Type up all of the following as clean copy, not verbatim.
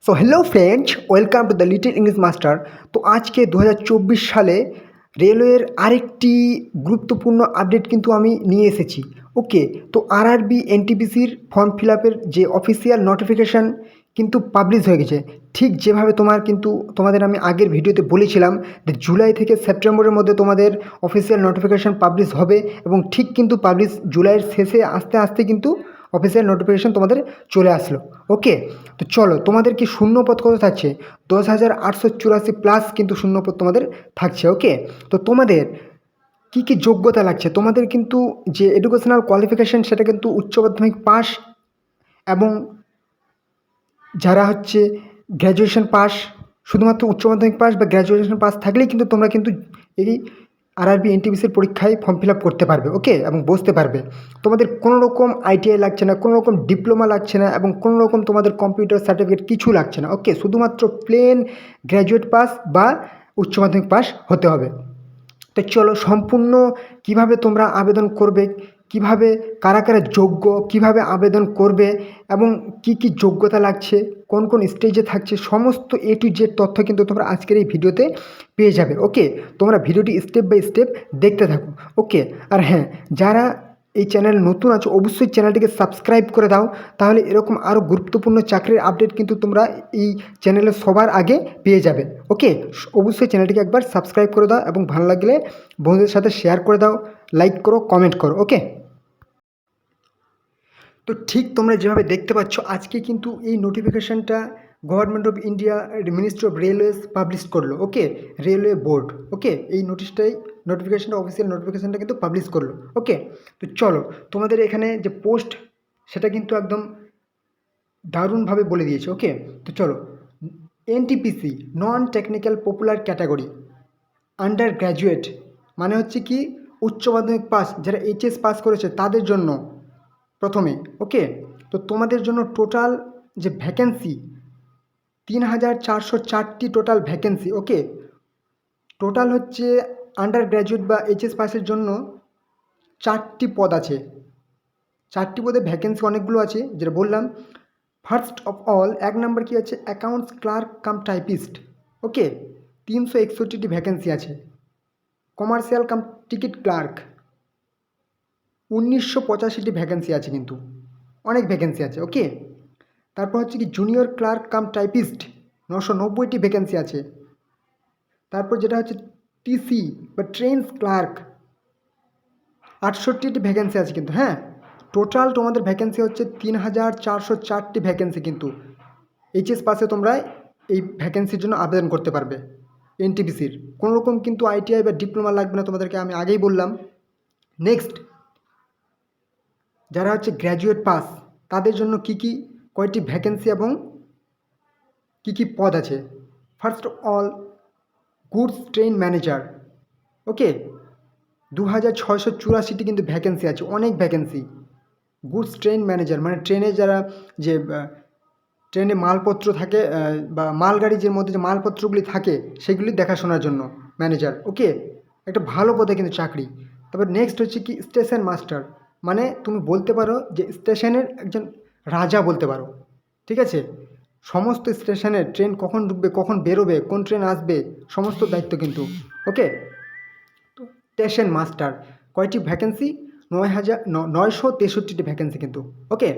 So hello friends, welcome to the little English master. তো আজকে 2024 সালে রেলওয়ের আরেকটি গুরুত্বপূর্ণ আপডেট কিন্তু আমি নিয়ে এসেছি। ওকে, তো আরআরবি এনটিপিসির ফর্ম ফিল আপের যে অফিসিয়াল নোটিফিকেশান কিন্তু পাবলিশ হয়ে গেছে। ঠিক যেভাবে তোমাদের আমি আগের ভিডিওতে বলেছিলাম যে জুলাই থেকে সেপ্টেম্বরের মধ্যে তোমাদের অফিসিয়াল নোটিফিকেশান পাবলিশ হবে, এবং ঠিক কিন্তু পাবলিশ জুলাইয়ের শেষে আস্তে আস্তে কিন্তু অফিসিয়াল নোটিফিকেশান তোমাদের চলে আসলো। ওকে, তো চলো, তোমাদের কি শূন্যপদ কত থাকছে? 10,884 প্লাস কিন্তু শূন্যপদ তোমাদের থাকছে। ওকে, তো তোমাদের কি কি যোগ্যতা লাগছে? তোমাদের কিন্তু যে এডুকেশনাল কোয়ালিফিকেশান সেটা কিন্তু উচ্চ মাধ্যমিক পাস, এবং যারা হচ্ছে গ্র্যাজুয়েশন পাস, শুধুমাত্র উচ্চ মাধ্যমিক পাস বা গ্র্যাজুয়েশন পাস থাকলেই কিন্তু তোমরা কিন্তু এই আরআরবি এনটিপিসির পরীক্ষায় ফর্ম ফিল আপ করতে পারবে। ওকে, এবং বসতে পারবে। তোমাদের কোনো রকম আইটিআই লাগছে না, কোনো রকম ডিপ্লোমা লাগছে না, এবং কোনো রকম তোমাদের কম্পিউটার সার্টিফিকেট কিছু লাগছে না। ওকে, শুধুমাত্র প্লেন গ্র্যাজুয়েট পাস বা উচ্চ মাধ্যমিক পাস হতে হবে। তো চলো, সম্পূর্ণ কিভাবে তোমরা আবেদন করবে, কিভাবে কারা কারা যোগ্য, কিভাবে আবেদন করবে, এবং কি কি যোগ্যতা লাগছে, কোন কোন স্টেজে থাকছে, সমস্ত এ টু জেড তথ্য কিন্তু তোমরা আজকের এই ভিডিওতে পেয়ে যাবে। ওকে, তোমরা ভিডিওটি স্টেপ বাই স্টেপ দেখতে থাকো। ওকে, আর হ্যাঁ, যারা এই চ্যানেল নতুন আছো অবশ্যই চ্যানেলটিকে সাবস্ক্রাইব করে দাও, তাহলে এরকম আরও গুরুত্বপূর্ণ চাকরির আপডেট কিন্তু তোমরা এই চ্যানেলে সবার আগে পেয়ে যাবে। ওকে, অবশ্যই চ্যানেলটিকে একবার সাবস্ক্রাইব করে দাও, এবং ভালো লাগলে বন্ধুদের সাথে শেয়ার করে দাও, লাইক করো, কমেন্ট করো। ওকে, তো ঠিক তোমরা যেভাবে দেখতে পাচ্ছ আজকে কিন্তু এই নোটিফিকেশানটা government of India ministry of railways publish করলো। Okay, railway board. ওকে, এই নোটিফিকেশানটা অফিসিয়াল নোটিফিকেশানটা কিন্তু পাবলিশ করলো। ওকে, তো চলো, তোমাদের এখানে যে পোস্ট সেটা কিন্তু একদম দারুণভাবে বলে দিয়েছে। ওকে, তো চলো, NTPC non technical popular category under graduate, মানে হচ্ছে কি উচ্চ মাধ্যমিক পাস, যারা এইচএস পাস করেছে তাদের জন্য প্রথমে। ওকে, তো তোমাদের জন্য টোটাল যে ভ্যাকেন্সি 3,404টি টোটাল ভ্যাকেন্সি। ওকে, টোটাল হচ্ছে আন্ডার গ্র্যাজুয়েট বা এইচএস পাসের জন্য 4টি পদ আছে। 4টি পদে ভ্যাকেন্সি অনেকগুলো আছে, যেটা বললাম। ফার্স্ট অফ অল, 1 নম্বর কি আছে? Accounts clerk cum typist. Okay, 361টি ভ্যাকেন্সি আছে। কমার্শিয়াল কাম টিকিট ক্লার্ক 1985টি ভ্যাকেন্সি আছে, কিন্তু অনেক ভ্যাকেন্সি আছে। ওকে, তারপর হচ্ছে কি জুনিয়র ক্লার্ক কাম টাইপিস্ট 990টি ভ্যাকেন্সি আছে। তারপর যেটা হচ্ছে টিসি বা ট্রেন্স ক্লার্ক 68টি ভ্যাকেন্সি আছে কিন্তু। হ্যাঁ, টোটাল তোমাদের ভ্যাকেন্সি হচ্ছে 3,404টি ভ্যাকেন্সি, কিন্তু এইচএস পাসে তোমরা এই ভ্যাকেন্সির জন্য আবেদন করতে পারবে। এনটিপিসির কোনো রকম কিন্তু আইটিআই বা ডিপ্লোমা লাগবে না, তোমাদেরকে আমি আগেই বললাম। নেক্সট, যারা হচ্ছে গ্র্যাজুয়েট পাস তাদের জন্য কয়টি ভ্যাকেন্সি এবং কি পদ আছে? First of all, goods train manager. Okay, 2,684টি কিন্তু ভ্যাকেন্সি আছে, অনেক ভ্যাকেন্সি। গুডস ট্রেন ম্যানেজার মানে ট্রেনে যারা যে ট্রেনে মালপত্র থাকে, বা মালগাড়ির মধ্যে যে মালপত্রগুলি থাকে সেগুলি দেখাশোনার জন্য ম্যানেজার। ওকে, একটা ভালো পদে কিন্তু চাকরি। তারপর নেক্সট হচ্ছে কি স্টেশন মাস্টার, মানে তুমি বলতে পারো যে স্টেশনের একজন রাজা বলতে পারো। ঠিক আছে, সমস্ত স্টেশনের ট্রেন কখন ঢুকবে, কখন বেরোবে, কোন ট্রেন আসবে, সমস্ত দায়িত্ব কিন্তু। ওকে, তো স্টেশন মাস্টার কয়টি ভ্যাকেন্সি? 9,963টি ভ্যাকেন্সি কিন্তু। ওকে,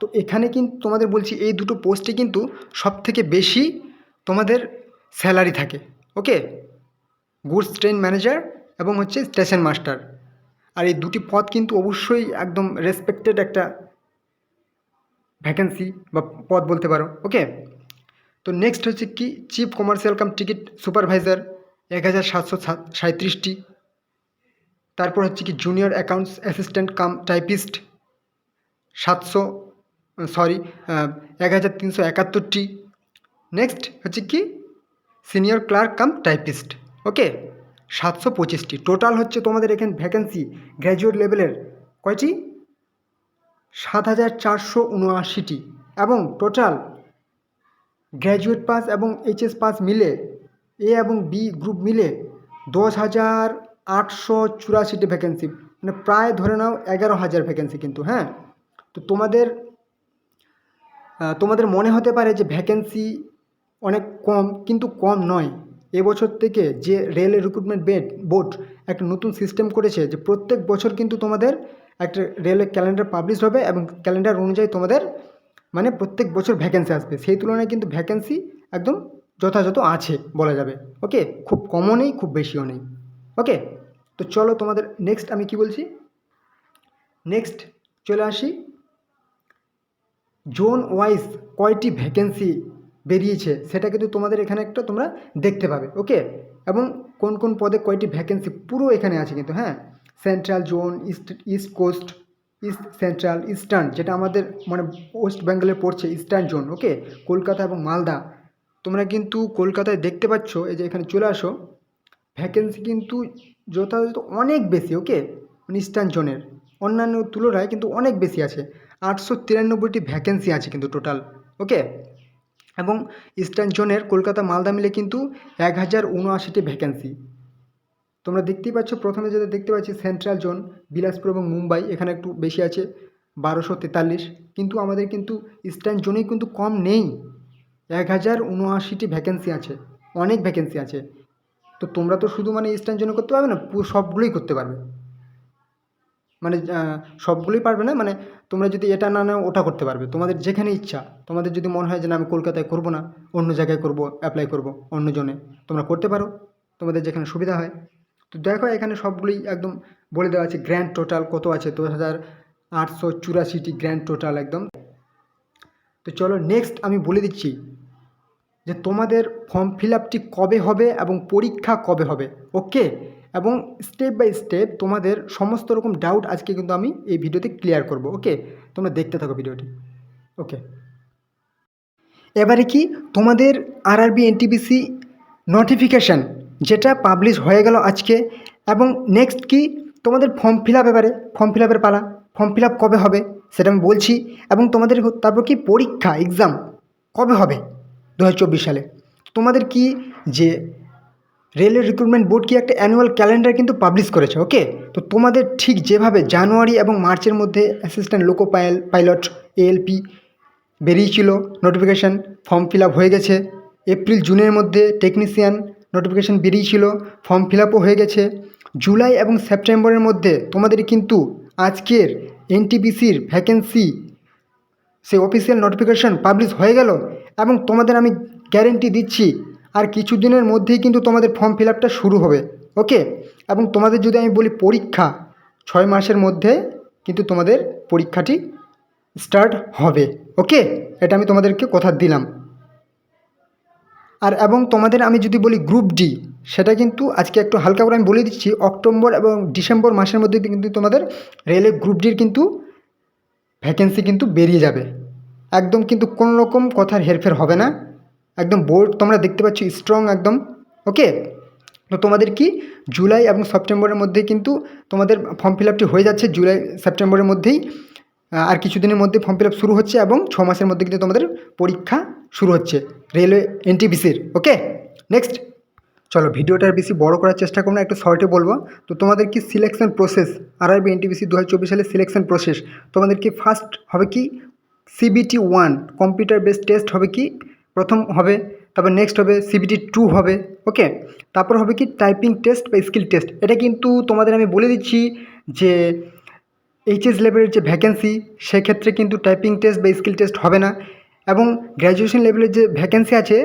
তো এখানে কিন্তু তোমাদের বলছি এই দুটো পোস্টে কিন্তু সবথেকে বেশি তোমাদের স্যালারি থাকে। ওকে, গুডস ট্রেন ম্যানেজার এবং হচ্ছে স্টেশন মাস্টার। আর এই দুটি পদ কিন্তু অবশ্যই একদম রেসপেক্টেড একটা ভ্যাকেন্সি বা পদ বলতে পারো। ওকে, তো নেক্সট হচ্ছে কি chief commercial cum ticket supervisor 1,737টি। তারপর হচ্ছে কি junior accounts assistant cum typist 1,371টি। নেক্সট হচ্ছে কি senior clerk cum typist. Okay, 725টি। টোটাল হচ্ছে তোমাদের এখানে ভ্যাকেন্সি গ্র্যাজুয়েট লেভেলের কয়টি? 7,479টি। এবং টোটাল গ্র্যাজুয়েট পাস এবং এইচএস পাস মিলে, এ এবং বি গ্রুপ মিলে 10,884টি ভ্যাকেন্সি, মানে প্রায় ধরে নাও 11,000 ভ্যাকেন্সি কিন্তু। হ্যাঁ, তো তোমাদের তোমাদের মনে হতে পারে যে ভ্যাকেন্সি অনেক কম, কিন্তু কম নয়। এবছর থেকে যে রেলের রিক্রুটমেন্ট বোর্ড একটা নতুন সিস্টেম করেছে যে প্রত্যেক বছর কিন্তু তোমাদের একটা রেলের ক্যালেন্ডার পাবলিশ হবে এবং ক্যালেন্ডার অনুযায়ী তোমাদের মানে প্রত্যেক বছর ভ্যাকেন্সি আসবে। সেই তুলনায় কিন্তু ভ্যাকেন্সি একদম যথাযথ আছে বলা যাবে। ওকে, খুব কমও নেই, খুব বেশিও নেই। ওকে, তো চলো তোমাদের নেক্সট আমি কি বলছি, নেক্সট চলে আসি জোন ওয়াইজ কয়টি ভ্যাকেন্সি বেরিয়েছে সেটা কিন্তু তোমাদের এখানে একটা তোমরা দেখতে পাবে। ওকে, এবং কোন কোন পদে কয়টি ভ্যাকেন্সি পুরো এখানে আছে কিন্তু। হ্যাঁ, central zone, east coast, east central, eastern যেটা আমাদের মানে ওয়েস্ট বেঙ্গলে পড়ছে ইস্টার্ন জোন। ওকে, কলকাতা এবং মালদা। তোমরা কিন্তু কলকাতায় দেখতে পাচ্ছ, এই যে এখানে চলে আসো, ভ্যাকেন্সি কিন্তু যথাযথ অনেক বেশি। ওকে, মানে ইস্টার্ন জোনের অন্যান্য তুলনায় কিন্তু অনেক বেশি আছে। 893টি ভ্যাকেন্সি আছে কিন্তু টোটাল। ওকে, এবং ইস্টার্ন জোনের কলকাতা মালদা মিলে কিন্তু 1079টি ভ্যাকেন্সি। তোমরা দেখতেই পাচ্ছ, প্রথমে যেটা দেখতে পাচ্ছি সেন্ট্রাল জোন বিলাসপুর এবং মুম্বাই, এখানে একটু বেশি আছে 1243, কিন্তু আমাদের কিন্তু ইস্টার্ন জোনেই কিন্তু কম নেই, 1079টি ভ্যাকেন্সি আছে, অনেক ভ্যাকেন্সি আছে। তো তোমরা তো শুধু মানে ইস্টার্ন জোনে করতে পারবে না, সবগুলোই করতে পারবে। মানে সবগুলোই পারবে না, মানে তোমরা যদি এটা না নাও ওটা করতে পারবে, তোমাদের যেখানে ইচ্ছা। তোমাদের যদি মনে হয় যে না আমি কলকাতায় করব না, অন্য জায়গায় করব, অ্যাপ্লাই করব অন্য জনে, তোমরা করতে পারো, তোমাদের যেখানে সুবিধা হয়। তো দেখো এখানে সবগুলোই একদম বলে দেওয়া আছে। গ্র্যান্ড টোটাল কত আছে, 2884টি গ্র্যান্ড টোটাল একদম। তো চলো নেক্সট আমি বলে দিচ্ছি যে তোমাদের ফর্ম ফিল আপটি কবে হবে এবং পরীক্ষা কবে হবে। ওকে, এবং স্টেপ বাই স্টেপ তোমাদের সমস্ত রকম ডাউট আজকে কিন্তু আমি এই ভিডিওতে ক্লিয়ার করব। ওকে, তোমরা দেখতে থাকো ভিডিওটি। ওকে, এবারে কি তোমাদের আরআরবি এনটিপিসি নোটিফিকেশান যেটা পাবলিশ হয়ে গেল আজকে, এবং নেক্সট কি তোমাদের ফর্ম ফিল আপ, এবারে ফর্ম ফিল আপের পালা। ফর্ম ফিল আপ কবে হবে সেটা আমি বলছি, এবং তোমাদের তারপর কি পরীক্ষা এক্সাম কবে হবে 2024 সালে। তোমাদের কি যে রেলের রিক্রুটমেন্ট বোর্ড কি একটা অ্যানুয়াল ক্যালেন্ডার কিন্তু পাবলিশ করেছে। ওকে, তো তোমাদের ঠিক যেভাবে জানুয়ারি এবং মার্চের মধ্যে অ্যাসিস্ট্যান্ট লোকো পাইলট এএলপি বেরিয়েছিল নোটিফিকেশান, ফর্ম ফিল আপ হয়ে গেছে। এপ্রিল জুনের মধ্যে টেকনিশিয়ান নোটিফিকেশান বেরিয়েছিল, ফর্ম ফিল আপও হয়ে গেছে। জুলাই এবং সেপ্টেম্বরের মধ্যে তোমাদের কিন্তু আজকের এনটিপিসির ভ্যাকেন্সি সেই অফিসিয়াল নোটিফিকেশান পাবলিশ হয়ে গেল, এবং তোমাদের আমি গ্যারেন্টি দিচ্ছি আর কিছু দিনের মধ্যেই কিন্তু তোমাদের ফর্ম ফিল আপটা শুরু হবে। ওকে, এবং তোমাদের যদি আমি বলি পরীক্ষা 6 মাসের মধ্যে কিন্তু তোমাদের পরীক্ষাটি স্টার্ট হবে। ওকে, এটা আমি তোমাদেরকে কথা দিলাম। আর এবং তোমাদের আমি যদি বলি গ্রুপ ডি, সেটা কিন্তু আজকে একটু হালকা করে আমি বলে দিচ্ছি, অক্টোবর এবং ডিসেম্বর মাসের মধ্যে কিন্তু তোমাদের রেলের গ্রুপ ডির কিন্তু ভ্যাকেন্সি কিন্তু বেরিয়ে যাবে। একদম কিন্তু কোনো রকম কথার হেরফের হবে না, একদম বোর্ড তোমরা দেখতে পাচ্ছ স্ট্রং একদম। ওকে, তো তোমাদের কি জুলাই এবং সেপ্টেম্বরের মধ্যেই কিন্তু তোমাদের ফর্ম ফিল আপটি হয়ে যাচ্ছে, জুলাই সেপ্টেম্বরের মধ্যেই। আর কিছুদিনের মধ্যে ফর্ম ফিল আপ শুরু হচ্ছে, এবং 6 মাসের মধ্যে কিন্তু তোমাদের পরীক্ষা শুরু হচ্ছে রেলওয়ে এনটিপিসির। ওকে, নেক্সট চলো ভিডিওটার বেশি বড় করার চেষ্টা করবো না, একটু শর্টে বলবো। তো তোমাদের কি সিলেকশন প্রসেস, আরআরবি এনটিপিসি 2024 সালে সিলেকশন প্রসেস, তোমাদের কি ফার্স্ট হবে কি সিবিটি 1 কম্পিউটার বেসড টেস্ট হবে কি প্রথম হবে, তারপর নেক্সট হবে সিবিটি 2 হবে। ওকে, তারপর হবে কি টাইপিং টেস্ট বা স্কিল টেস্ট। এটা কিন্তু তোমাদের আমি বলে দিচ্ছি যে এইচএস লেভেলের যে ভ্যাকেন্সি সেক্ষেত্রে কিন্তু টাইপিং টেস্ট বা স্কিল টেস্ট হবে না, এবং গ্র্যাজুয়েশন লেভেলের যে ভ্যাকেন্সি আছে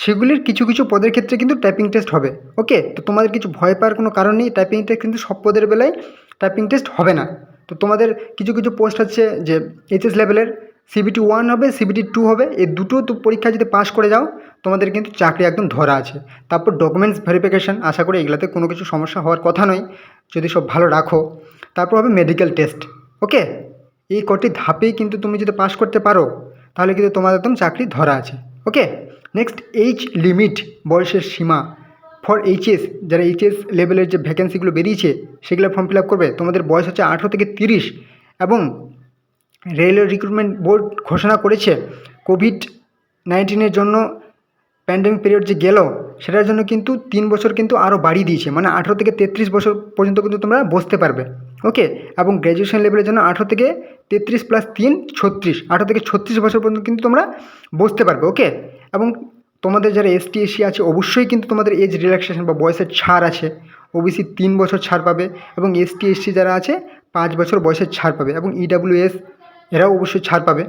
সেগুলির কিছু কিছু পদের ক্ষেত্রে কিন্তু টাইপিং টেস্ট হবে। ওকে, তো তোমাদের কিছু ভয় পাওয়ার কোনো কারণ নেই, টাইপিং টেস্ট কিন্তু সব পদের বেলায় টাইপিং টেস্ট হবে না। তো তোমাদের কিছু কিছু পোস্ট আছে যে এইচএস লেভেলের সিবিটি 1 হবে, সিবিটি 2 হবে, এই দুটো তো পরীক্ষা যদি পাস করে যাও তোমাদের কিন্তু চাকরি একদম ধরা আছে। তারপর ডকুমেন্টস ভেরিফিকেশান, আশা করি এগুলাতে কোনো কিছু সমস্যা হওয়ার কথা নয় যদি সব ভালো রাখো। তারপর হবে মেডিকেল টেস্ট। ওকে, এই কটি ধাপেই কিন্তু তুমি যদি পাস করতে পারো তাহলে কিন্তু তোমার একদম চাকরি ধরা আছে। ওকে, নেক্সট এইজ লিমিট, বয়সের সীমা ফর এইচএস, যারা এইচএস লেভেলের যে ভ্যাকেন্সিগুলো বেরিয়েছে সেগুলো ফর্ম ফিল আপ করবে, তোমাদের বয়স হচ্ছে 18 থেকে 30, এবং রেলওয়ে রিক্রুটমেন্ট বোর্ড ঘোষণা করেছে কোভিড-19 জন্য প্যান্ডেমিক পিরিয়ড যে গেল সেটার জন্য কিন্তু 3 বছর কিন্তু আরও বাড়িয়ে দিয়েছে, মানে 18 থেকে 33 বছর পর্যন্ত কিন্তু তোমরা বসতে পারবে। ওকে, এবং গ্র্যাজুয়েশন লেভেলের জন্য 18 থেকে 33 প্লাস 3 36, 18 থেকে 36 বছর পর্যন্ত কিন্তু তোমরা বসতে পারবে। ওকে, এবং তোমাদের যারা এসটি এসসি আছে অবশ্যই কিন্তু তোমাদের এজ রিল্যাক্সেশন বা বয়সের ছাড় আছে। ওবিসি 3 বছর ছাড় পাবে, এবং এসটি এসসি যারা আছে 5 বছর বয়সের ছাড় পাবে, এবং ইডাব্লিউএস এরাও অবশ্যই ছাড় পাবে।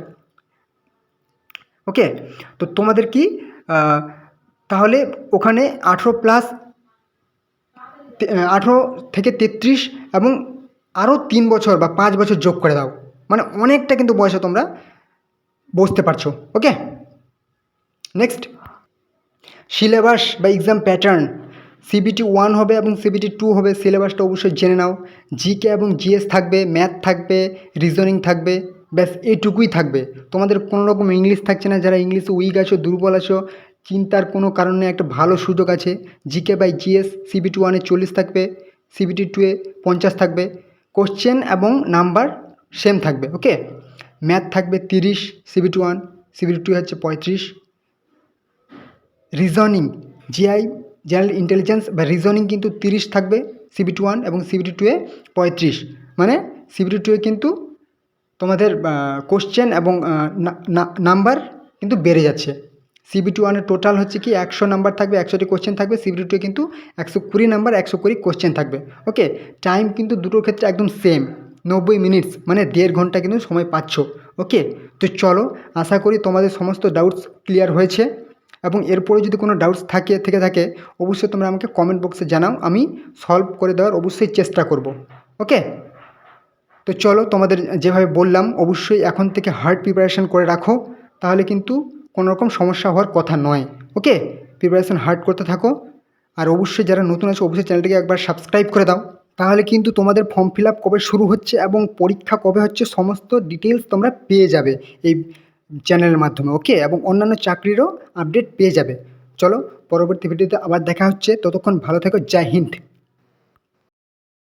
ওকে, তো তোমাদের কি তাহলে ওখানে 18 থেকে 33 এবং আরও 3 বছর বা 5 বছর যোগ করে দাও, মানে অনেকটা কিন্তু বয়সে তোমরা বসতে পারছো। ওকে, নেক্সট সিলেবাস বা এক্সাম প্যাটার্ন। সিবিটি 1 হবে এবং সিবিটি 2 হবে, সিলেবাসটা অবশ্যই জেনে নাও। জিকে এবং জিএস থাকবে, ম্যাথ থাকবে, রিজনিং থাকবে, ব্যাস এইটুকুই থাকবে। তোমাদের কোনো রকম ইংলিশ থাকছে না। যারা ইংলিশে উইক আছো, দুর্বল আছো, চিন্তার কোনো কারণ নেই, একটা ভালো সুযোগ আছে। জিকে বাই জিএস সিবিটি 1-এ 40 থাকবে, সিবিটি 2-এ 50 থাকবে। কোশ্চেন এবং নাম্বার সেম থাকবে। ওকে, ম্যাথ থাকবে 30 সিবিটি 1, সিবিটি 2 হচ্ছে 35। রিজনিং জিআই জেনারেল ইন্টেলিজেন্স বা রিজনিং কিন্তু 30 থাকবে সিবিটি 1, এবং সিবিটি 2-এ 35। মানে সিবিটি 2-এ কিন্তু তোমাদের কোশ্চেন এবং নাম্বার কিন্তু বেড়ে যাচ্ছে। সিবিটি 1-এর টোটাল হচ্ছে কি 100 নাম্বার থাকবে, 100টি কোশ্চেন থাকবে। সিবিটি 2-এ কিন্তু 120 নাম্বার, 120 কোশ্চেন থাকবে। ওকে, টাইম কিন্তু দুটোর ক্ষেত্রে একদম সেম, 90 মিনিটস, মানে 1.5 ঘন্টা কিন্তু সময় পাচ্ছ। ওকে, তো চলো, আশা করি তোমাদের সমস্ত ডাউটস ক্লিয়ার হয়েছে, এবং এরপরে যদি কোনো ডাউটস থেকে থাকে অবশ্যই তোমরা আমাকে কমেন্ট বক্সে জানাও, আমি সলভ করে দেওয়ার অবশ্যই চেষ্টা করব। ওকে, তো চলো, তোমাদের যেভাবে বললাম অবশ্যই এখন থেকে হার্ড প্রিপারেশান করে রাখো, তাহলে কিন্তু কোনো রকম সমস্যা হওয়ার কথা নয়। ওকে, প্রিপারেশান হার্ড করতে থাকো, আর অবশ্যই যারা নতুন আছে অবশ্যই চ্যানেলটিকে একবার সাবস্ক্রাইব করে দাও, তাহলে কিন্তু তোমাদের ফর্ম ফিল আপ কবে শুরু হচ্ছে এবং পরীক্ষা কবে হচ্ছে সমস্ত ডিটেলস তোমরা পেয়ে যাবে এই চ্যানেলের মাধ্যমে। ওকে, এবং অন্যান্য চাকরিরও আপডেট পেয়ে যাবে। চলো, পরবর্তী ভিডিওতে আবার দেখা হচ্ছে, ততক্ষণ ভালো থেকো, জয় হিন্দ।